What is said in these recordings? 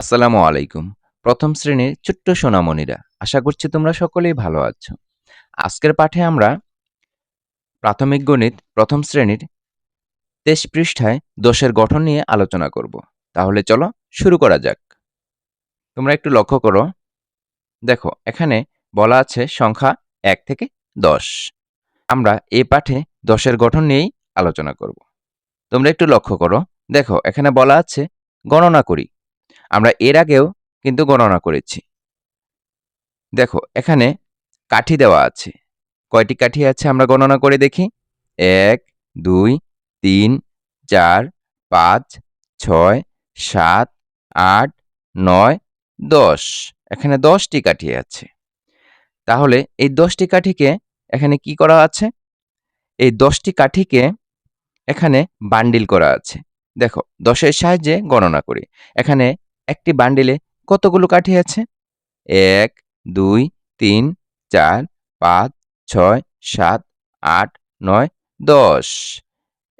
আসসালামু আলাইকুম। প্রথম শ্রেণীর ছোট্ট সোনামণিরা, আশা করছি তোমরা সকলেই ভালো আছো। আজকের পাঠে আমরা প্রাথমিক গণিত প্রথম শ্রেণীর ২৩ পৃষ্ঠায় দশের গঠন নিয়ে আলোচনা করব। তাহলে চলো শুরু করা যাক। তোমরা একটু লক্ষ্য করো, দেখো এখানে বলা আছে সংখ্যা ১ থেকে ১০। আমরা এই পাঠে দশের গঠন নিয়েই আলোচনা করব। তোমরা একটু লক্ষ্য করো, দেখো এখানে বলা আছে গণনা করি। আমরা এর আগেও কিন্তু গণনা করেছি। দেখো এখানে কাঠি দেওয়া আছে। কয়টি কাঠি আছে আমরা গণনা করে দেখি। ১, ২, ৩, ৪, ৫, ৬, ৭, ৮, ৯, ১০। এখানে ১০টি কাঠি আছে। তাহলে এই ১০টি কাঠিকে এখানে কি করা আছে? এই ১০টি কাঠিকে এখানে বান্ডিল করা আছে। দেখো ১০ এর সাহায্যে গণনা করি। এখানে একটি বান্ডিলে কতগুলো কাঠি আছে? ১, ২, ৩, ৪, ৫, ৬, ৭, ৮, ৯, ১০।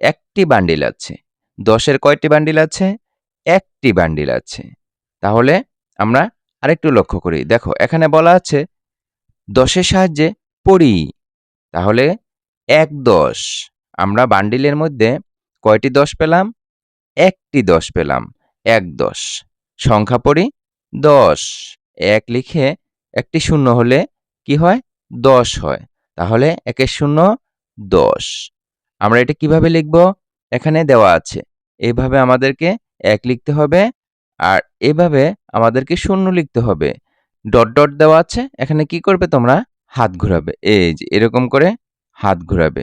একটি বান্ডিল আছে। ১০ এর কয়টি বান্ডিল আছে? একটি বান্ডিল আছে। তাহলে আমরা আরেকটু লক্ষ্য করি। দেখো এখানে বলা আছে ১০ এর সাহায্যে পড়ি। তাহলে ১-১০। আমরা বান্ডিলের মধ্যে কয়টি ১০ পেলাম? একটি ১০ পেলাম। ১-১০। সংখ্যা পড়ি ১০। ১ লিখে একটি শূন্য হলে কি হয়? ১০ হয়। তাহলে ১-এর শূন্য ১০। আমরা এটা কিভাবে লিখব? এখানে দেওয়া আছে। এভাবে আমাদেরকে ১ লিখতে হবে, আর এভাবে আমাদেরকে শূন্য লিখতে হবে। ডট, ডট দেওয়া আছে। এখানে কি করবে তোমরা? হাত ঘুরাবে। এই যে এরকম করে হাত ঘুরাবে।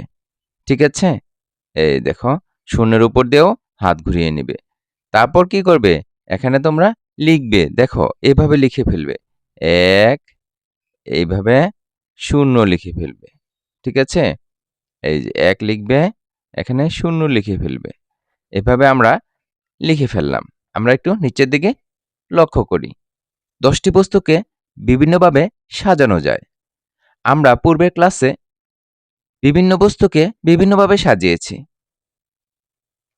ঠিক আছে? এই দেখো, শূন্যের উপর দিয়েও হাত ঘুরিয়ে নিবে। তারপর কি করবে? এখানে তোমরা লিখবে। দেখো এভাবে লিখে ফেলবে। ১, এইভাবে ০ লিখে ফেলবে। ঠিক আছে? এই যে ১ লিখবে, এখানে ০ লিখে ফেলবে। এভাবে আমরা লিখে ফেললাম। আমরা একটু নিচের দিকে লক্ষ্য করি। ১০টি বস্তুকে বিভিন্নভাবে সাজানো যায়। আমরা পূর্বের ক্লাসে বিভিন্ন বস্তুকে বিভিন্নভাবে সাজিয়েছি।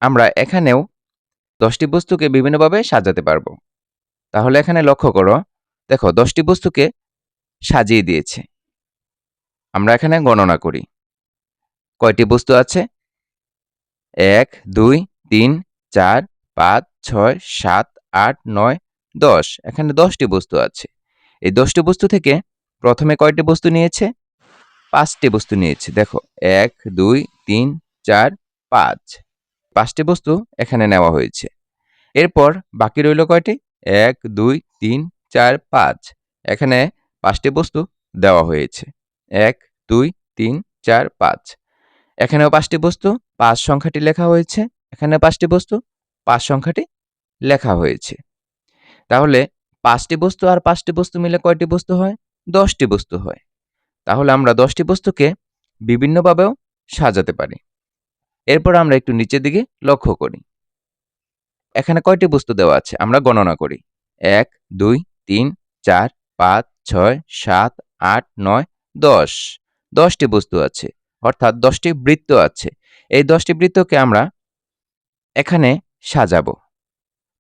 আমরা এখানেও ১০টি বস্তুকে বিভিন্নভাবে সাজাতে পারবো। তাহলে এখানে লক্ষ্য করো, দেখো ১০টি বস্তুকে সাজিয়ে দিয়েছে। আমরা এখানে গণনা করি। কয়টি বস্তু আছে? ১, ২, ৩, ৪, ৫, ৬, ৭, ৮, ৯, ১০। এখানে ১০টি বস্তু আছে। এই ১০টি বস্তু থেকে প্রথমে কয়টি বস্তু নিয়েছে? ৫টি বস্তু নিয়েছে। দেখো ১, ২, ৩, ৪, ৫। ৫টি বস্তু এখানে নেওয়া হয়েছে। এরপর বাকি রইল কয়টি? ১, ২, ৩, ৪, ৫। এখানে ৫টি বস্তু দেওয়া হয়েছে। ১, ২, ৩, ৪, ৫। এখানেও ৫টি বস্তু, ৫ সংখ্যাটি লেখা হয়েছে। এখানে ৫টি বস্তু, ৫ সংখ্যাটি লেখা হয়েছে। তাহলে ৫টি বস্তু আর ৫টি বস্তু মিলে কয়টি বস্তু হয়? ১০টি বস্তু হয়। তাহলে আমরা ১০টি বস্তুকে বিভিন্নভাবেও সাজাতে পারি। এরপর আমরা একটু নিচের দিকে লক্ষ্য করি। এখানে কয়টি বস্তু দেওয়া আছে? আমরা গণনা করি। ১, ২, ৩, ৪, ৫, ৬, ৭, ৮, ৯, ১০। ১০টি বস্তু আছে। অর্থাৎ ১০টি বৃত্ত আছে। এই ১০টি বৃত্তকে আমরা এখানে সাজাবো।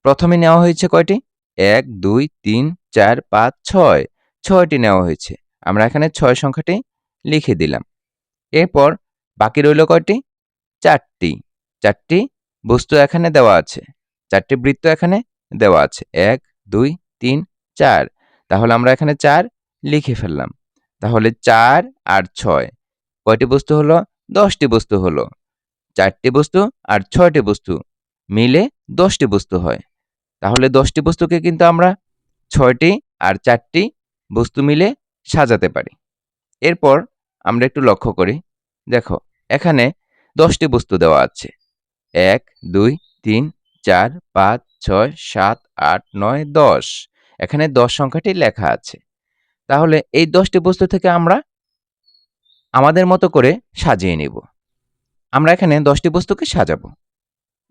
প্রথমে নেওয়া হয়েছে কয়টি? ১, ২, ৩, ৪, ৫, ৬। ৬টি নেওয়া হয়েছে। আমরা এখানে ৬ সংখ্যাটি লিখে দিলাম। এরপর বাকি রইল কয়টি? ৪টি। ৪টি বস্তু এখানে দেওয়া আছে। ৪টি বৃত্ত এখানে দেওয়া আছে। ১, ২, ৩, ৪। তাহলে আমরা এখানে ৪ লিখে ফেললাম। তাহলে ৪ আর ৬ কয়টি বস্তু হলো? ১০টি বস্তু হলো। ৪টি বস্তু আর ৬টি বস্তু মিলে ১০টি বস্তু হয়। তাহলে ১০টি বস্তুকে কিন্তু আমরা ৬টি আর ৪টি বস্তু মিলে সাজাতে পারি। এরপর আমরা একটু লক্ষ্য করি। দেখো এখানে ১০টি বস্তু দেওয়া আছে। ১, ২, ৩, ৪, ৫, ৬, ৭, ৮, ৯, ১০। এখানে ১০ সংখ্যাটি লেখা আছে। তাহলে এই ১০টি বস্তু থেকে আমরা আমাদের মতো করে সাজিয়ে নিব। আমরা এখানে ১০টি বস্তুকে সাজাবো।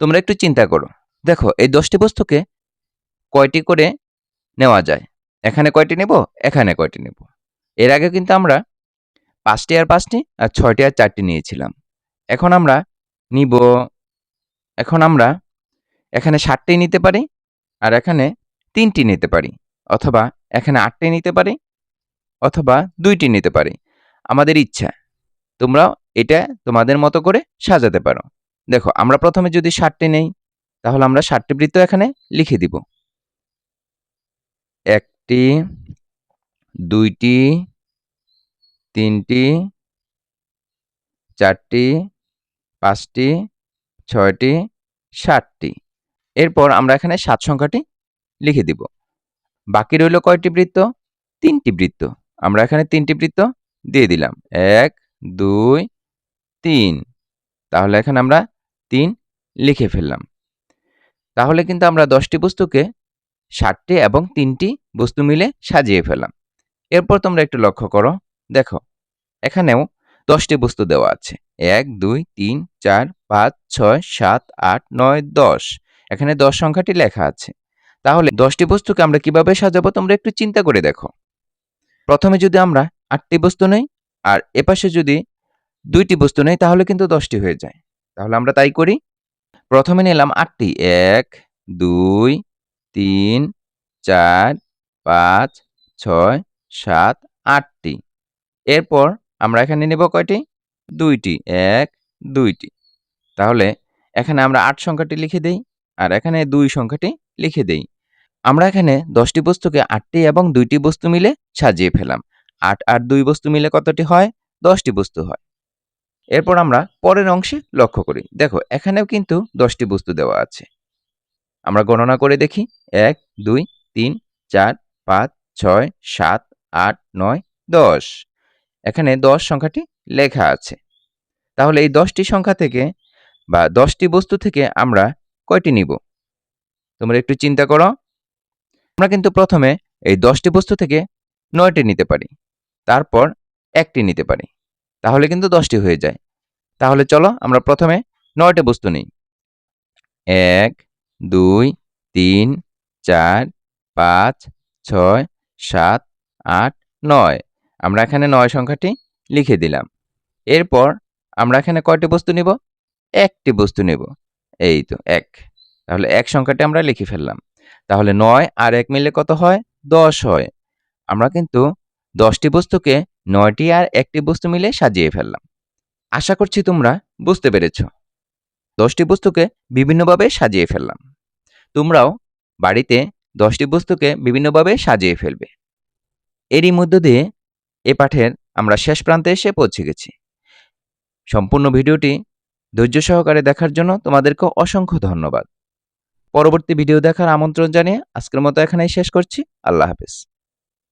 তোমরা একটু চিন্তা করো। দেখো এই ১০টি বস্তুকে কয়টি করে নেওয়া যায়? এখানে কয়টি নেব? এখানে কয়টি নেব? এর আগে কিন্তু আমরা ৫টি আর ৫টি আর ৬টি আর ৪টি নিয়েছিলাম। এখন আমরা নিব, এখন আমরা এখানে ৭টি নিতে পারি, আর এখানে 3টি নিতে পারি, অথবা এখানে 8টি নিতে পারি, অথবা 2টি নিতে পারি। আমাদের ইচ্ছা। তোমরাও এটা তোমাদের মতো করে সাজাতে পারো। দেখো, আমরা প্রথমে যদি 7টি নেই, তাহলে আমরা 7টি বৃত্ত এখানে লিখে দিব। 1টি, 2টি, 3টি, 4টি, 5টি, 6টি, 7টি। এরপর আমরা এখানে 7 সংখ্যাটি লিখে দিব। বাকি রইল কয়টি বৃত্ত? 3টি বৃত্ত। আমরা এখানে 3টি বৃত্ত দিয়ে দিলাম। 1, 2, 3। তাহলে এখানে আমরা 3 লিখে ফেললাম। তাহলে কিন্তু আমরা 10টি বস্তুকে 7টি এবং 3টি বস্তু মিলে সাজিয়ে ফেললাম। এরপর তোমরা একটু লক্ষ্য করো। দেখো, এখানেও 10টি বস্তু দেওয়া আছে। 1, 2, 3, 4, 5, 6, 7, 8, 9, 10। এখানে 10 সংখ্যাটি লেখা আছে। তাহলে 10টি বস্তুকে আমরা কিভাবে সাজাবো তোমরা একটু চিন্তা করে দেখো। প্রথমে যদি আমরা 8টি বস্তু নেই, আর এপাশে যদি 2টি বস্তু নেই, তাহলে কিন্তু 10টি হয়ে যায়। তাহলে আমরা তাই করি। প্রথমে নিলাম 8টি। 1, 2, 3, 4, 5, 6, 7, 8টি। এরপর আমরা এখানে নেব কয়টি? 2টি। 1, 2টি। তাহলে এখানে আমরা 8 সংখ্যাটি লিখে দেই, আর এখানে 2 সংখ্যাটি লিখে দেই। আমরা এখানে 10টি বস্তুকে 8টি এবং 2টি বস্তু মিলে সাজিয়ে ফেলাম। 8 আর 2 বস্তু মিলে কতটি হয়? 10টি বস্তু হয়। এরপর আমরা পরের অংশে লক্ষ্য করি। দেখো, এখানেও কিন্তু 10টি বস্তু দেওয়া আছে। আমরা গণনা করে দেখি। 1, 2, 3, 4, 5, 6, 7, 8, 9, 10। এখানে 10 সংখ্যাটি লেখা আছে। তাহলে এই 10টি সংখ্যা থেকে বা 10টি বস্তু থেকে আমরা কয়টি নিব? তোমরা একটু চিন্তা করো। আমরা কিন্তু প্রথমে এই 10টি বস্তু থেকে 9টি নিতে পারি, তারপর 1টি নিতে পারি। তাহলে কিন্তু 10টি হয়ে যায়। তাহলে চলো আমরা প্রথমে 9টি বস্তু নিই। 1, 2, 3, 4, 5, 6, 7, 8, 9। আমরা এখানে 9 সংখ্যাটি লিখে দিলাম। এরপর আমরা এখানে কয়টি বস্তু নিব? 1টি বস্তু নেব। এই তো 1। তাহলে 1 সংখ্যাটি আমরা লিখে ফেললাম। তাহলে 9 আর 1 মিলে কত হয়? 10 হয়। আমরা কিন্তু 10টি বস্তুকে 9টি আর 1টি বস্তু মিলে সাজিয়ে ফেললাম। আশা করছি তোমরা বুঝতে পেরেছ। 10টি বস্তুকে বিভিন্নভাবে সাজিয়ে ফেললাম। তোমরাও বাড়িতে 10টি বস্তুকে বিভিন্নভাবে সাজিয়ে ফেলবে। এরই মধ্য দিয়ে এ পাঠের আমরা শেষ প্রান্তে এসে পৌঁছে গেছি। সম্পূর্ণ ভিডিওটি ধৈর্য সহকারে দেখার জন্য তোমাদেরকে অসংখ্য ধন্যবাদ। পরবর্তী ভিডিও দেখার আমন্ত্রণ জানিয়ে আজকের মতো এখানেই শেষ করছি। আল্লাহ হাফেজ।